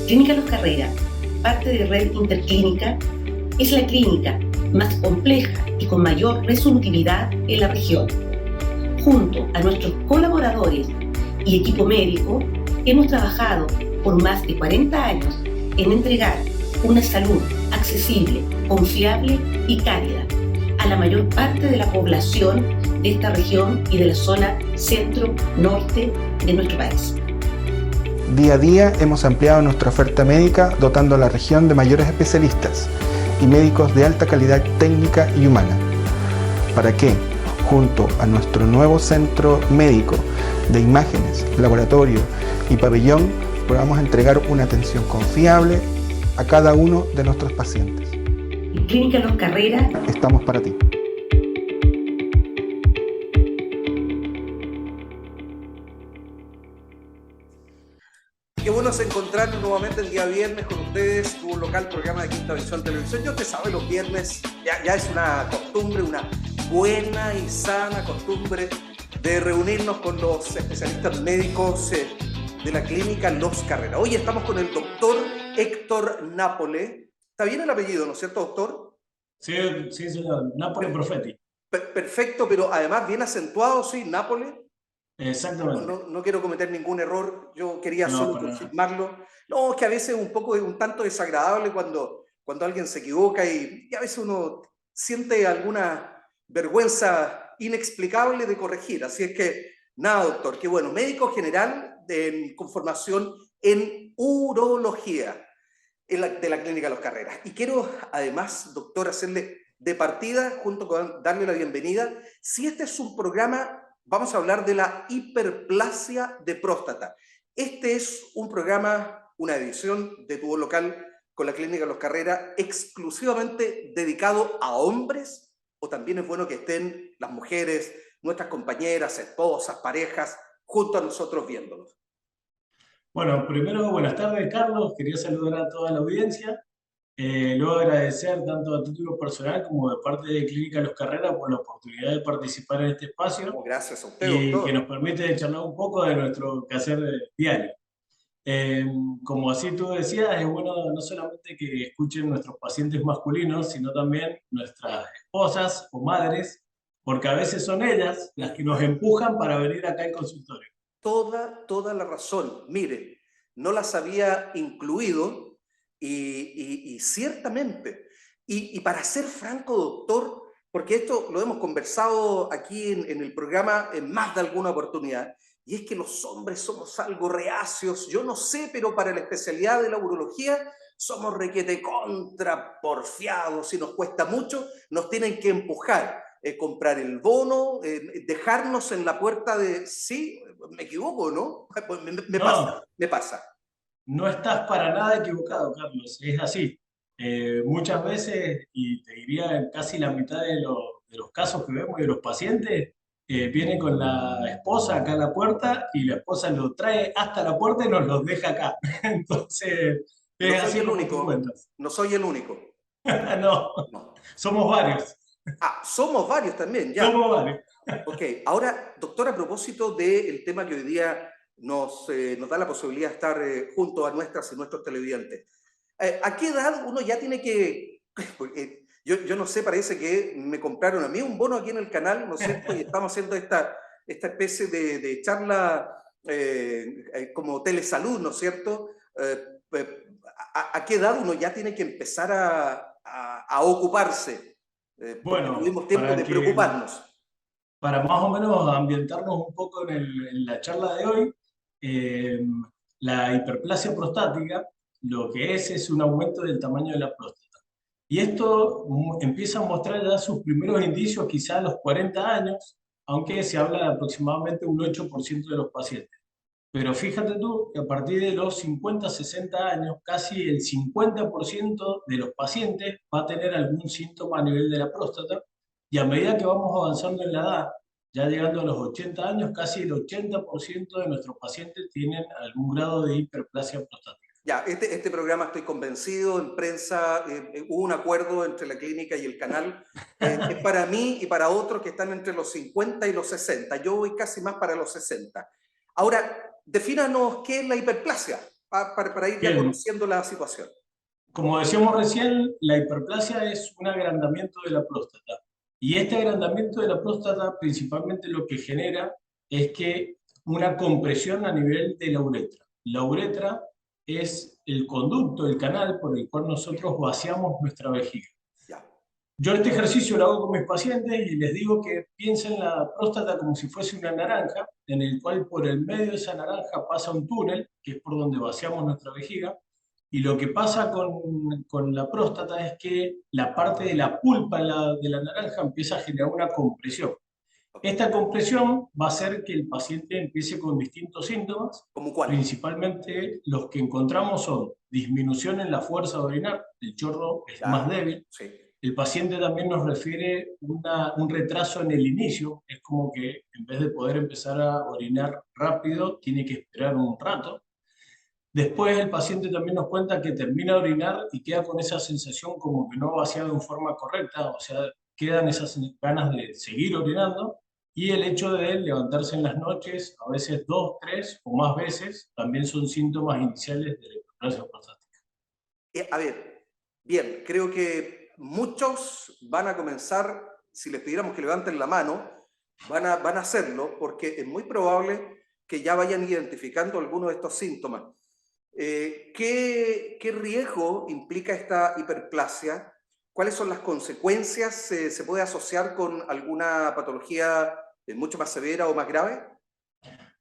Clínica Los Carrera, parte de Red Interclínica, es la clínica más compleja y con mayor resolutividad en la región. Junto a nuestros colaboradores y equipo médico, hemos trabajado por más de 40 años en entregar una salud accesible, confiable y cálida a la mayor parte de la población de esta región y de la zona centro-norte de nuestro país. Día a día hemos ampliado nuestra oferta médica dotando a la región de mayores especialistas y médicos de alta calidad técnica y humana. ¿Para qué? Junto a nuestro nuevo centro médico de imágenes, laboratorio y pabellón, podamos entregar una atención confiable a cada uno de nuestros pacientes. En Clínica Los Carrera estamos para ti. Qué bueno es encontrarnos nuevamente el día viernes con ustedes, tu local programa de Quinta Visión Televisión. Yo te sabe, los viernes ya es una costumbre, una buena y sana costumbre de reunirnos con los especialistas médicos de la clínica Los Carrera. Hoy estamos con el doctor Héctor Nápole. ¿Está bien el apellido, no es cierto, doctor? Sí, señor. Nápole Profetti. Perfecto, pero además bien acentuado, ¿sí? Nápole. Exactamente. No quiero cometer ningún error, yo quería solo confirmarlo. No, es que a veces es un tanto desagradable cuando alguien se equivoca y a veces uno siente alguna vergüenza inexplicable de corregir. Así es que, nada, doctor, qué bueno. Médico general con formación en urología de la Clínica Los Carreras. Y quiero, además, doctor, hacerle de partida, junto con darle la bienvenida. Si este es un programa, vamos a hablar de la hiperplasia de próstata. Este es un programa, una edición de tu local con la Clínica Los Carrera exclusivamente dedicado a hombres, o también es bueno que estén las mujeres, nuestras compañeras, esposas, parejas, junto a nosotros viéndolos. Bueno, primero, buenas tardes, Carlos. Quería saludar a toda la audiencia. Luego agradecer tanto a título personal como de parte de Clínica Los Carreras por la oportunidad de participar en este espacio. Gracias a usted, y doctor. Que nos permite charlar un poco de nuestro quehacer diario. Como así tú decías, es bueno no solamente que escuchen nuestros pacientes masculinos, sino también nuestras esposas o madres, porque a veces son ellas las que nos empujan para venir acá al consultorio. Toda la razón. Mire, no las había incluido y ciertamente. Y para ser franco, doctor, porque esto lo hemos conversado aquí en el programa en más de alguna oportunidad, y es que los hombres somos algo reacios, yo no sé, pero para la especialidad de la urología somos requete contra porfiados y nos cuesta mucho, nos tienen que empujar, comprar el bono, dejarnos en la puerta de, sí, me equivoco, ¿no? Me pasa. No estás para nada equivocado, Carlos, es así. Muchas veces, y te diría casi la mitad de los casos que vemos de los pacientes, viene con la esposa acá a la puerta y la esposa lo trae hasta la puerta y nos los deja acá. Entonces, no soy el único. No soy el único. No, somos varios. Somos varios también, ya. Somos varios. Ok, ahora, doctor, a propósito del tema que hoy día nos da la posibilidad de estar junto a nuestras y nuestros televidentes, ¿a qué edad uno ya tiene que...? Yo no sé, parece que me compraron a mí un bono aquí en el canal, ¿no es cierto? Y estamos haciendo esta especie de charla como telesalud, ¿no es cierto? ¿A qué edad uno ya tiene que empezar a ocuparse? Porque tuvimos tiempo de preocuparnos. Para más o menos ambientarnos un poco en la charla de hoy, la hiperplasia prostática lo que es un aumento del tamaño de la próstata. Y esto empieza a mostrar ya sus primeros indicios quizá a los 40 años, aunque se habla de aproximadamente un 8% de los pacientes. Pero fíjate tú que a partir de los 50, 60 años, casi el 50% de los pacientes va a tener algún síntoma a nivel de la próstata, y a medida que vamos avanzando en la edad, ya llegando a los 80 años, casi el 80% de nuestros pacientes tienen algún grado de hiperplasia prostática. Ya, este programa estoy convencido, en prensa hubo un acuerdo entre la clínica y el canal, es para mí y para otros que están entre los 50 y los 60, yo voy casi más para los 60. Ahora, defínanos qué es la hiperplasia. para ir ya Bien. conociendo la situación. Como decíamos recién, la hiperplasia es un agrandamiento de la próstata. Y este agrandamiento de la próstata principalmente lo que genera es que una compresión a nivel de la uretra. La uretra es el conducto, el canal por el cual nosotros vaciamos nuestra vejiga. Ya. Yo este ejercicio lo hago con mis pacientes y les digo que piensen la próstata como si fuese una naranja, en el cual por el medio de esa naranja pasa un túnel, que es por donde vaciamos nuestra vejiga, y lo que pasa con la próstata es que la parte de la pulpa de la naranja empieza a generar una compresión. Esta compresión va a hacer que el paciente empiece con distintos síntomas. ¿Cómo cuál? Principalmente los que encontramos son disminución en la fuerza de orinar, el chorro es más débil. Sí. El paciente también nos refiere un retraso en el inicio, es como que en vez de poder empezar a orinar rápido, tiene que esperar un rato. Después el paciente también nos cuenta que termina de orinar y queda con esa sensación como que no ha vaciado en forma correcta, o sea, quedan esas ganas de seguir orinando, y el hecho de levantarse en las noches, a veces 2, 3 o más veces, también son síntomas iniciales de la hiperplasia prostática. A ver, bien, creo que muchos van a comenzar, si les pidiéramos que levanten la mano, van a hacerlo, porque es muy probable que ya vayan identificando algunos de estos síntomas. ¿Qué riesgo implica esta hiperplasia? ¿Cuáles son las consecuencias? ¿Se puede asociar con alguna patología mucho más severa o más grave?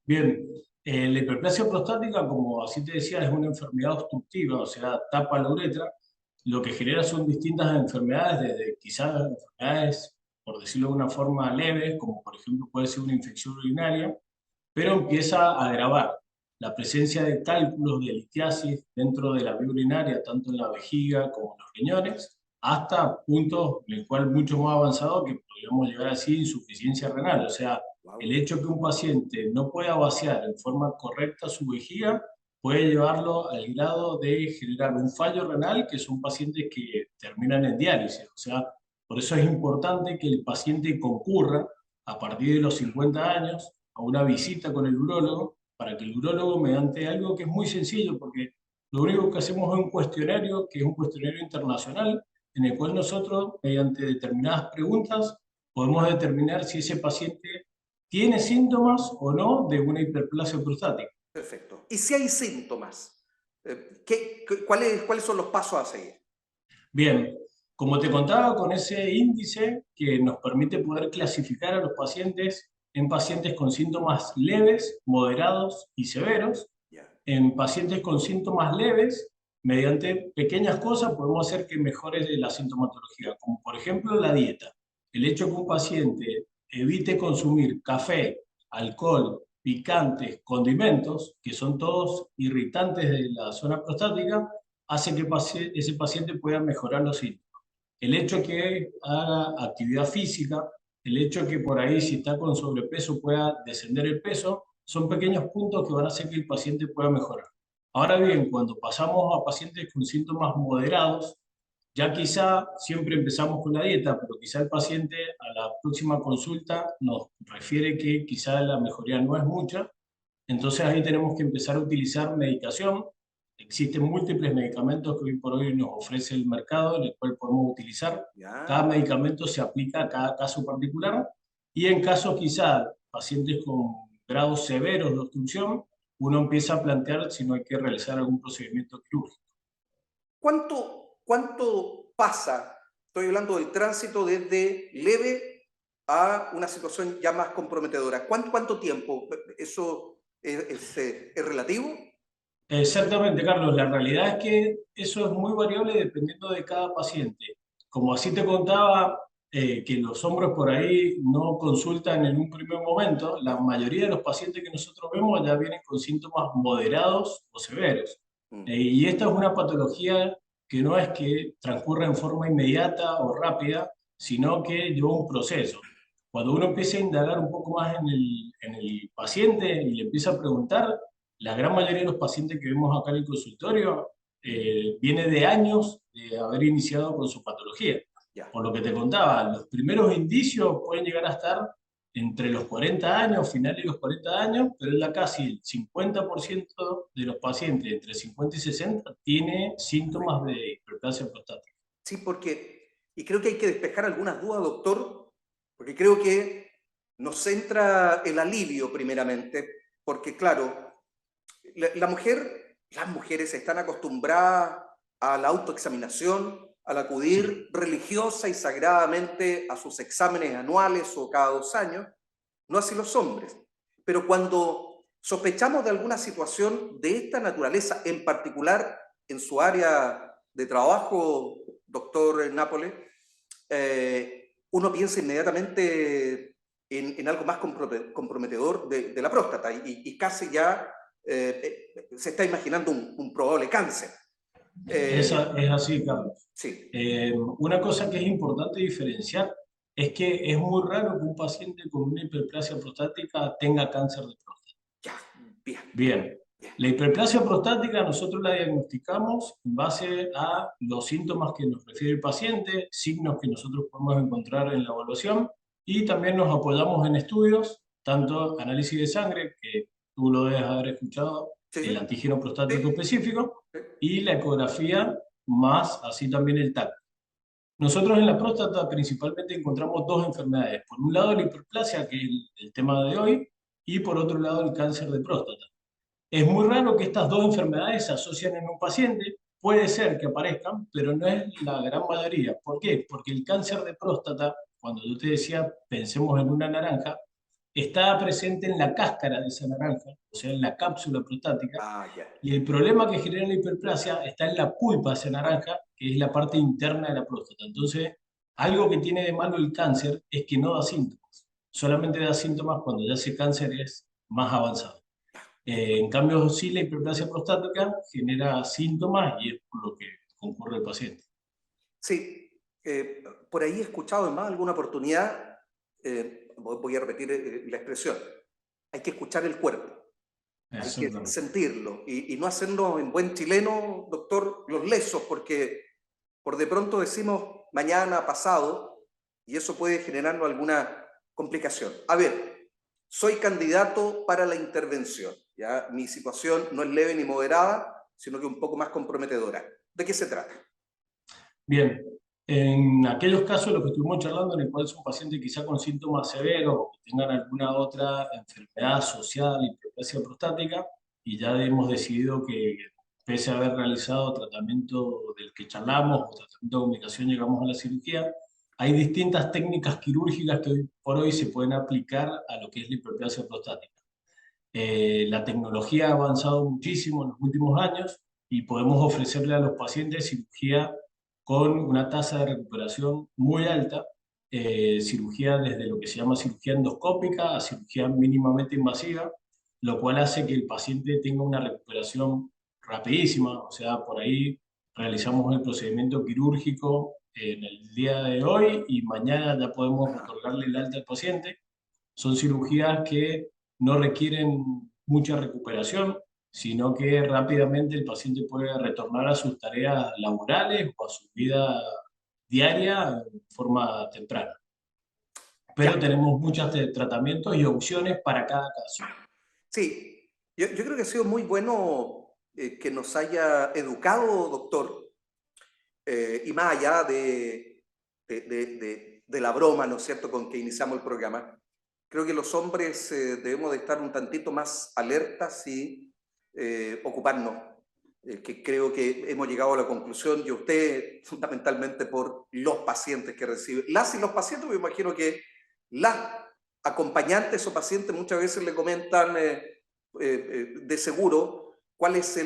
Bien, la hiperplasia prostática, como así te decía, es una enfermedad obstructiva, o sea, tapa la uretra. Lo que genera son distintas enfermedades, desde quizás enfermedades, por decirlo de una forma, leves, como por ejemplo puede ser una infección urinaria, pero empieza a agravar la presencia de cálculos de litiasis dentro de la vía urinaria, tanto en la vejiga como en los riñones, hasta puntos en el cual mucho más avanzado que podríamos llegar así insuficiencia renal. O sea, el hecho que un paciente no pueda vaciar en forma correcta su vejiga puede llevarlo al grado de generar un fallo renal, que son pacientes que terminan en diálisis. O sea, por eso es importante que el paciente concurra a partir de los 50 años a una visita con el urólogo, para que el urólogo, mediante algo que es muy sencillo, porque lo único que hacemos es un cuestionario, que es un cuestionario internacional, en el cual nosotros, mediante determinadas preguntas, podemos determinar si ese paciente tiene síntomas o no de una hiperplasia prostática. Perfecto. ¿Y si hay síntomas? ¿Cuáles son los pasos a seguir? Bien, como te contaba, con ese índice que nos permite poder clasificar a los pacientes en pacientes con síntomas leves, moderados y severos. En pacientes con síntomas leves, mediante pequeñas cosas podemos hacer que mejore la sintomatología, como por ejemplo la dieta. El hecho que un paciente evite consumir café, alcohol, picantes, condimentos, que son todos irritantes de la zona prostática, hace que ese paciente pueda mejorar los síntomas. El hecho que haga actividad física, el hecho que por ahí si está con sobrepeso pueda descender el peso, son pequeños puntos que van a hacer que el paciente pueda mejorar. Ahora bien, cuando pasamos a pacientes con síntomas moderados, ya quizá siempre empezamos con la dieta, pero quizá el paciente a la próxima consulta nos refiere que quizá la mejoría no es mucha, entonces ahí tenemos que empezar a utilizar medicación. Existen múltiples medicamentos que hoy por hoy nos ofrece el mercado, en el cual podemos utilizar. Cada medicamento se aplica a cada caso particular, y en casos quizá pacientes con grados severos de obstrucción, uno empieza a plantear si no hay que realizar algún procedimiento quirúrgico. ¿Cuánto pasa? Estoy hablando del tránsito desde leve a una situación ya más comprometedora. ¿Cuánto tiempo? ¿Eso es relativo? Exactamente, Carlos. La realidad es que eso es muy variable dependiendo de cada paciente. Como así te contaba, que los hombres por ahí no consultan en un primer momento, la mayoría de los pacientes que nosotros vemos ya vienen con síntomas moderados o severos. Y esta es una patología que no es que transcurra en forma inmediata o rápida, sino que lleva un proceso. Cuando uno empieza a indagar un poco más en el paciente y le empieza a preguntar, la gran mayoría de los pacientes que vemos acá en el consultorio viene de años de haber iniciado con su patología. Por lo que te contaba, los primeros indicios pueden llegar a estar entre los 40 años, finales de los 40 años, pero ya casi el 50% de los pacientes entre 50 y 60 tiene síntomas de hiperplasia prostática. Sí, y creo que hay que despejar algunas dudas, doctor, porque creo que nos entra el alivio primeramente, porque claro, las mujeres están acostumbradas a la autoexaminación, al acudir religiosa y sagradamente a sus exámenes anuales o cada 2 años, no así los hombres. Pero cuando sospechamos de alguna situación de esta naturaleza, en particular en su área de trabajo, doctor Nápoles, uno piensa inmediatamente en algo más comprometedor de la próstata y casi ya se está imaginando un probable cáncer. Es así, Carlos. Sí. Una cosa que es importante diferenciar es que es muy raro que un paciente con una hiperplasia prostática tenga cáncer de próstata. Ya, bien. Bien. La hiperplasia prostática nosotros la diagnosticamos en base a los síntomas que nos refiere el paciente, signos que nosotros podemos encontrar en la evaluación, y también nos apoyamos en estudios, tanto análisis de sangre, que tú lo debes haber escuchado, Sí. el antígeno prostático Sí. específico, Sí. y la ecografía, más así también el TAC. Nosotros en la próstata principalmente encontramos 2 enfermedades. Por un lado la hiperplasia, que es el tema de hoy, y por otro lado el cáncer de próstata. Es muy raro que estas 2 enfermedades se asocien en un paciente. Puede ser que aparezcan, pero no es la gran mayoría. ¿Por qué? Porque el cáncer de próstata, cuando yo te decía, pensemos en una naranja, está presente en la cáscara de esa naranja, o sea, en la cápsula prostática. Ya. Y el problema que genera la hiperplasia está en la pulpa de esa naranja, que es la parte interna de la próstata. Entonces, algo que tiene de malo el cáncer es que no da síntomas. Solamente da síntomas cuando ya ese cáncer es más avanzado. En cambio, sí, la hiperplasia prostática genera síntomas y es por lo que concurre el paciente. Sí, por ahí he escuchado en más alguna oportunidad, voy a repetir la expresión, hay que escuchar el cuerpo, hay que sentirlo y no hacernos en buen chileno, doctor, los lesos, porque por de pronto decimos mañana, pasado, y eso puede generarnos alguna complicación. A ver, soy candidato para la intervención. ¿Ya? Mi situación no es leve ni moderada, sino que un poco más comprometedora. ¿De qué se trata? Bien, en aquellos casos, los que estuvimos charlando, en el cual son pacientes quizá con síntomas severos o que tengan alguna otra enfermedad asociada a la hiperplasia prostática, y ya hemos decidido que, pese a haber realizado tratamiento del que charlamos o tratamiento de comunicación, llegamos a la cirugía, hay distintas técnicas quirúrgicas que hoy por hoy se pueden aplicar a lo que es la hiperplasia prostática. La tecnología ha avanzado muchísimo en los últimos años y podemos ofrecerle a los pacientes cirugía con una tasa de recuperación muy alta, cirugía desde lo que se llama cirugía endoscópica a cirugía mínimamente invasiva, lo cual hace que el paciente tenga una recuperación rapidísima. O sea, por ahí realizamos el procedimiento quirúrgico en el día de hoy y mañana ya podemos otorgarle el alta al paciente. Son cirugías que no requieren mucha recuperación, sino que rápidamente el paciente puede retornar a sus tareas laborales o a su vida diaria de forma temprana. Pero tenemos muchos tratamientos y opciones para cada caso. Sí, yo creo que ha sido muy bueno que nos haya educado, doctor, y más allá de la broma, ¿no es cierto?, con que iniciamos el programa. Creo que los hombres debemos de estar un tantito más alertas y ocuparnos, que creo que hemos llegado a la conclusión, y usted fundamentalmente por los pacientes que recibe. Las y los pacientes, me imagino que las acompañantes o pacientes muchas veces le comentan de seguro cuál es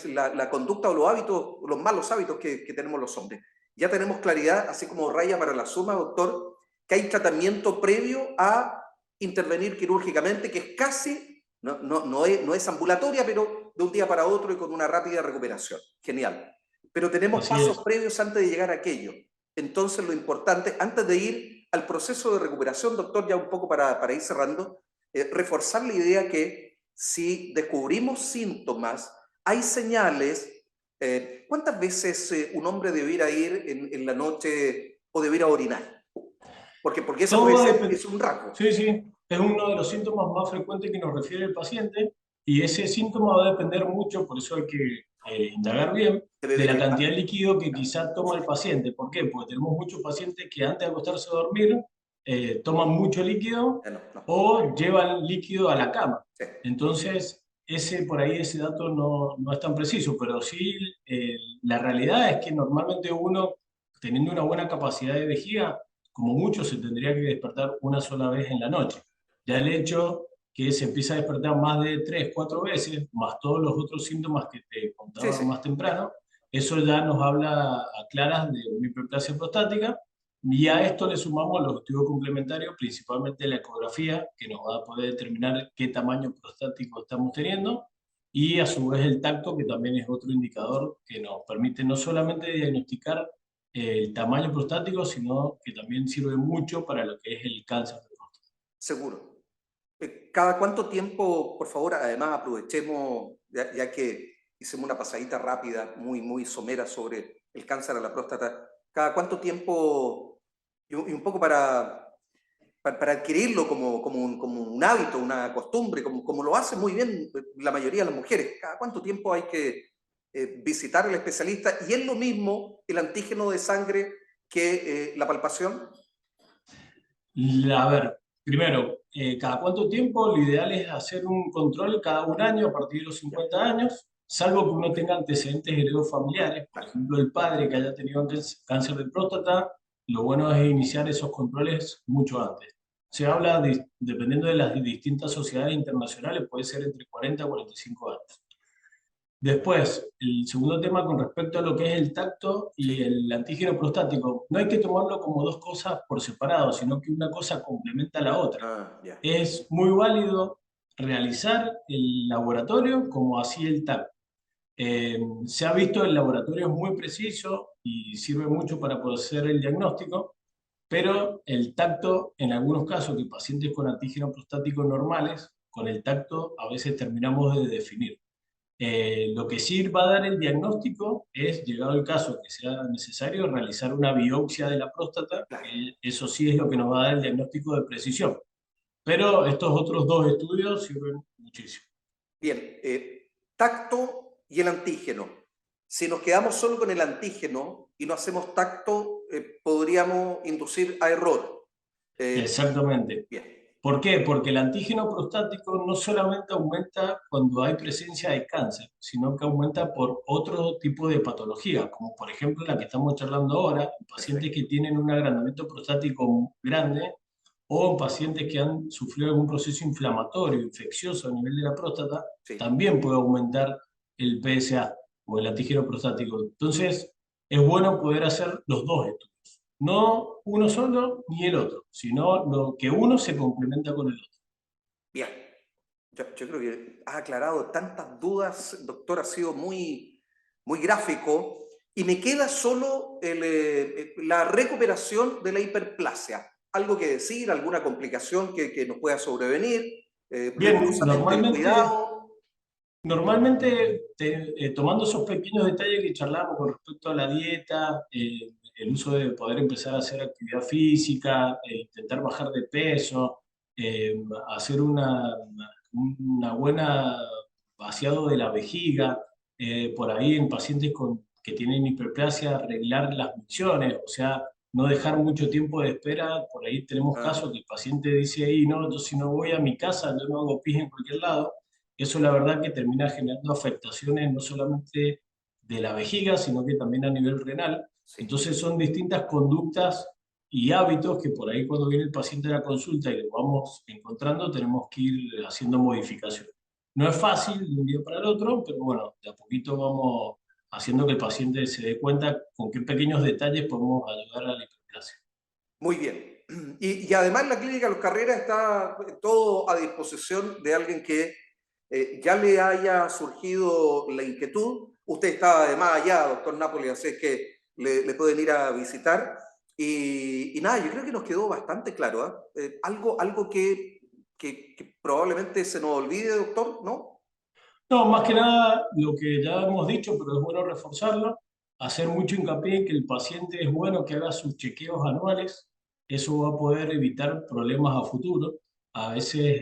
la conducta o los hábitos, los malos hábitos que tenemos los hombres. Ya tenemos claridad, así como raya para la suma, doctor, que hay tratamiento previo a intervenir quirúrgicamente, que es casi, no es ambulatoria, pero de un día para otro y con una rápida recuperación. Genial. Pero tenemos pasos previos antes de llegar a aquello. Entonces lo importante, antes de ir al proceso de recuperación, doctor, ya un poco para ir cerrando, reforzar la idea que si descubrimos síntomas, hay señales. ¿Cuántas veces un hombre debiera ir en la noche o debiera orinar? Porque eso Todo puede ser depende. es un rasgo. Sí, sí, es uno de los síntomas más frecuentes que nos refiere el paciente y ese síntoma va a depender mucho, por eso hay que indagar bien, Debe de la derivar. cantidad de líquido que quizá toma el paciente. ¿Por qué? Porque tenemos muchos pacientes que antes de acostarse a dormir toman mucho líquido No, no. o llevan líquido a la cama. Sí. Entonces, por ahí ese dato no es tan preciso, pero sí la realidad es que normalmente uno, teniendo una buena capacidad de vejiga, como mucho se tendría que despertar una sola vez en la noche. Ya el hecho que se empieza a despertar más de 3, 4 veces, más todos los otros síntomas que te Sí, contaba sí. más temprano, eso ya nos habla a claras de una hiperplasia prostática, y a esto le sumamos los estudios complementarios, principalmente la ecografía, que nos va a poder determinar qué tamaño prostático estamos teniendo, y a su vez el tacto, que también es otro indicador que nos permite no solamente diagnosticar el tamaño prostático, sino que también sirve mucho para lo que es el cáncer de próstata. Seguro. ¿Cada cuánto tiempo, por favor, además aprovechemos, ya que hicimos una pasadita rápida, muy somera sobre el cáncer a la próstata, cada cuánto tiempo, y un poco para adquirirlo como un hábito, una costumbre, como lo hace muy bien la mayoría de las mujeres, cada cuánto tiempo hay que visitar al especialista? ¿Y es lo mismo el antígeno de sangre que la palpación? A ver, primero, ¿cada cuánto tiempo? Lo ideal es hacer un control cada un año a partir de los 50 años, salvo que uno tenga antecedentes heredofamiliares, por ejemplo, el padre que haya tenido cáncer de próstata, lo bueno es iniciar esos controles mucho antes. Se habla, dependiendo de las distintas sociedades internacionales, puede ser entre 40 y 45 años. Después, el segundo tema con respecto a lo que es el tacto y Sí. el antígeno prostático, no hay que tomarlo como dos cosas por separado, sino que una cosa complementa a la otra. Ah, ya. Es muy válido realizar el laboratorio como así el tacto. Se ha visto el laboratorio es muy preciso y sirve mucho para poder hacer el diagnóstico, pero el tacto, en algunos casos, que pacientes con antígeno prostático normales, con el tacto a veces terminamos de definir. Lo que sí va a dar el diagnóstico es, llegado el caso que sea necesario, realizar una biopsia de la próstata, Claro. que eso sí es lo que nos va a dar el diagnóstico de precisión. Pero estos otros dos estudios sirven muchísimo. Bien, tacto y el antígeno. Si nos quedamos solo con el antígeno y no hacemos tacto, podríamos inducir a error. Exactamente. Bien. ¿Por qué? Porque el antígeno prostático no solamente aumenta cuando hay presencia de cáncer, sino que aumenta por otro tipo de patología, como por ejemplo la que estamos charlando ahora, pacientes que tienen un agrandamiento prostático grande o en pacientes que han sufrido algún proceso inflamatorio, infeccioso a nivel de la próstata, Sí. también puede aumentar el PSA o el antígeno prostático. Entonces, es bueno poder hacer los dos estudios. No uno solo ni el otro, sino lo que uno se complementa con el otro. Bien. Yo creo que ha aclarado tantas dudas, doctor, ha sido muy gráfico. Y me queda solo la recuperación de la hiperplasia. ¿Algo que decir? ¿Alguna complicación que nos pueda sobrevenir? Bien, Rigurosamente el cuidado. normalmente tomando esos pequeños detalles que charlamos con respecto a la dieta, el uso de poder empezar a hacer actividad física, intentar bajar de peso, hacer una buena vaciado de la vejiga, por ahí en pacientes que tienen hiperplasia, arreglar las micciones, o sea, no dejar mucho tiempo de espera. Por ahí tenemos casos que el paciente dice, y no, yo si no voy a mi casa, yo no hago pis en cualquier lado. Eso la verdad que termina generando afectaciones no solamente de la vejiga, sino que también a nivel renal. Sí. Entonces son distintas conductas y hábitos que por ahí cuando viene el paciente a la consulta y lo vamos encontrando, tenemos que ir haciendo modificaciones. No es fácil de un día para el otro, pero bueno, de a poquito vamos haciendo que el paciente se dé cuenta con qué pequeños detalles podemos ayudar a la hiperplasia. Muy bien. Y además la Clínica Los Carreras está todo a disposición de alguien que ya le haya surgido la inquietud. Usted está además allá, doctor Nápoles, así es que le pueden ir a visitar. Y nada, yo creo que nos quedó bastante claro. Algo que probablemente se nos olvide, doctor, ¿no? No, más que nada lo que ya hemos dicho, pero es bueno reforzarlo, hacer mucho hincapié en que el paciente es bueno que haga sus chequeos anuales, eso va a poder evitar problemas a futuro. A veces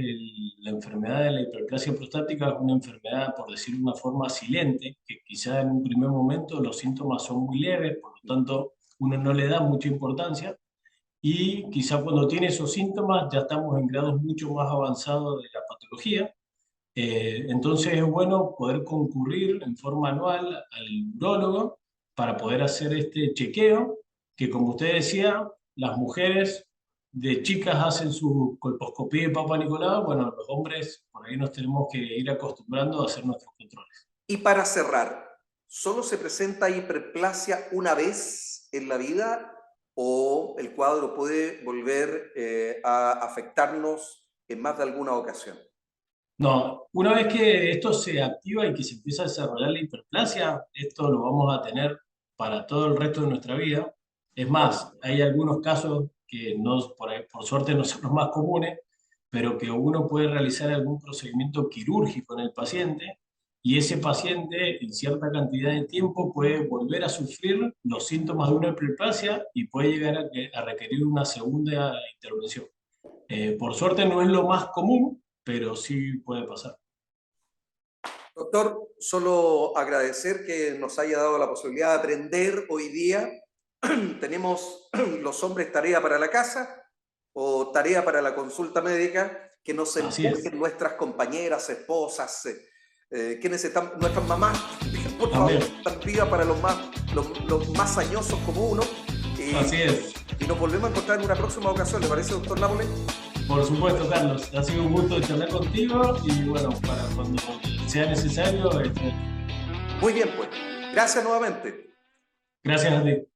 la enfermedad de la hiperplasia prostática es una enfermedad, por decirlo de una forma, silente, que quizá en un primer momento los síntomas son muy leves, por lo tanto uno no le da mucha importancia, y quizá cuando tiene esos síntomas ya estamos en grados mucho más avanzados de la patología. Entonces es bueno poder concurrir en forma anual al urólogo para poder hacer este chequeo, que como usted decía, las mujeres de chicas hacen su colposcopía de Papa Nicolau, bueno, los hombres por ahí nos tenemos que ir acostumbrando a hacer nuestros controles. Y para cerrar, ¿solo se presenta hiperplasia una vez en la vida o el cuadro puede volver a afectarnos en más de alguna ocasión? No, una vez que esto se activa y que se empieza a desarrollar la hiperplasia, esto lo vamos a tener para todo el resto de nuestra vida. Es más, hay algunos casos que no, por suerte no son los más comunes, pero que uno puede realizar algún procedimiento quirúrgico en el paciente y ese paciente en cierta cantidad de tiempo puede volver a sufrir los síntomas de una hiperplasia y puede llegar a requerir una segunda intervención. Por suerte no es lo más común, pero sí puede pasar. Doctor, solo agradecer que nos haya dado la posibilidad de aprender hoy día. Tenemos los hombres tarea para la casa o tarea para la consulta médica, que nos empujen nuestras compañeras, esposas, quienes están, nuestras mamás, por favor, están vivas para los más añosos como uno. Así es. Y nos volvemos a encontrar en una próxima ocasión, ¿le parece, doctor Nápoles? Por supuesto, Carlos. Ha sido un gusto charlar contigo y bueno, para cuando sea necesario. Muy bien, pues. Gracias nuevamente. Gracias a ti.